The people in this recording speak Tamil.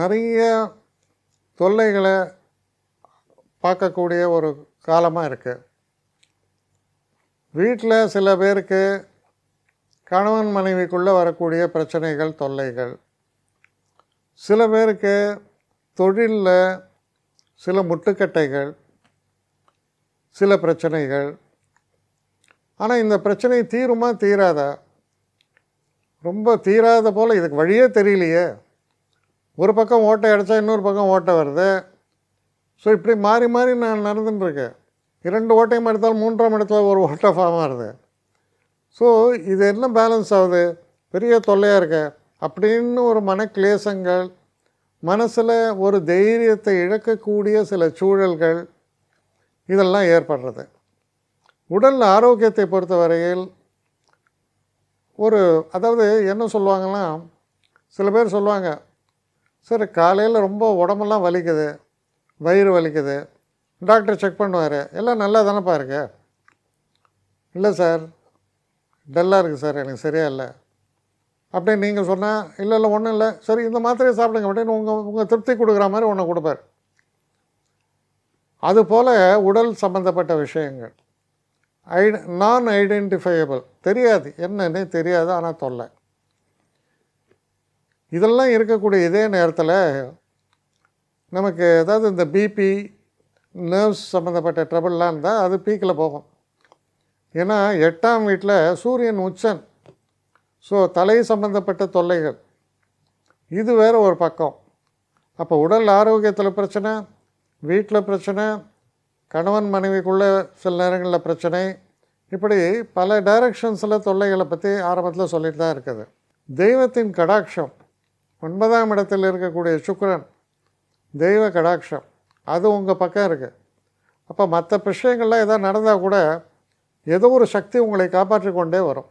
நிறைய தொல்லைகளை பார்க்கக்கூடிய ஒரு காலமாக இருக்குது. வீட்டில் சில பேருக்கு கணவன் மனைவிக்குள்ளே வரக்கூடிய பிரச்சனைகள், தொல்லைகள். சில பேருக்கு தொழிலில் சில முட்டுக்கட்டைகள், சில பிரச்சனைகள். ஆனால் இந்த பிரச்சனை தீருமா தீராதா? ரொம்ப தீராத போல் இதுக்கு வழியே தெரியலையே. ஒரு பக்கம் ஓட்டை அடித்தா இன்னொரு பக்கம் ஓட்டை வருது. ஸோ இப்படி மாறி மாறி நான் நடந்துட்டுருக்கேன். 2 ஓட்டையும் எடுத்தாலும் 3ஆம் இடத்துல ஒரு ஓட்டை ஃபார்ம் ஆகுது. ஸோ இது என்ன பேலன்ஸ் ஆகுது? பெரிய தொல்லையாக இருக்க அப்படின்னு ஒரு மனக்லேசங்கள், மனசில் ஒரு தைரியத்தை இழக்கக்கூடிய சில சூழல்கள், இதெல்லாம் ஏற்படுறது. உடல் ஆரோக்கியத்தை பொறுத்த வரையில் அதாவது என்ன சொல்லுவாங்கன்னா, சில பேர் சொல்லுவாங்க, சார் காலையில் ரொம்ப உடம்பெல்லாம் வலிக்குது, வயிறு வலிக்குது, டாக்டர் செக் பண்ணுவார், எல்லாம் நல்லா தானேப்பா இருக்கு. இல்லை சார், டல்லாக இருக்குது சார், எனக்கு சரியாக இல்லை அப்படின்னு நீங்கள் சொன்னால், இல்லை ஒன்றும் இல்லை, சரி இந்த மாத்திரையை சாப்பிடுங்க அப்படின்னு உங்கள் திருப்தி கொடுக்குற மாதிரி ஒன்று கொடுப்பார். அதுபோல் உடல் சம்மந்தப்பட்ட விஷயங்கள் நான் ஐடென்டிஃபையபிள், தெரியாது, என்னன்னே தெரியாது, ஆனால் தொல்லை. இதெல்லாம் இருக்கக்கூடிய இதே நேரத்தில் நமக்கு ஏதாவது இந்த பிபி, நர்வ்ஸ் சம்மந்தப்பட்ட ட்ரபிள்லாம் இருந்தால் அது பீக்கில் போகும். ஏன்னா 8ஆம் வீட்டில் சூரியன் உச்சன். ஸோ தலை சம்மந்தப்பட்ட தொல்லைகள் இது வேறு ஒரு பக்கம். அப்போ உடல் ஆரோக்கியத்தில் பிரச்சனை, வீட்டில் பிரச்சனை, கணவன் மனைவிக்குள்ளே சில நேரங்களில் பிரச்சனை, இப்படி பல டைரக்ஷன்ஸில் தொல்லைகளை பற்றி ஆரம்பத்தில் சொல்லிட்டு தான் இருக்குது. தெய்வத்தின் கடாட்சம், 9ஆம் இடத்தில் இருக்கக்கூடிய சுக்கிரன், தெய்வ கடாட்சம், அது உங்கள் பக்கம் இருக்குது. அப்போ மற்ற விஷயங்கள்லாம் எதாவது நடந்தால் கூட ஏதோ ஒரு சக்தி உங்களை காப்பாற்றி கொண்டே வரும்.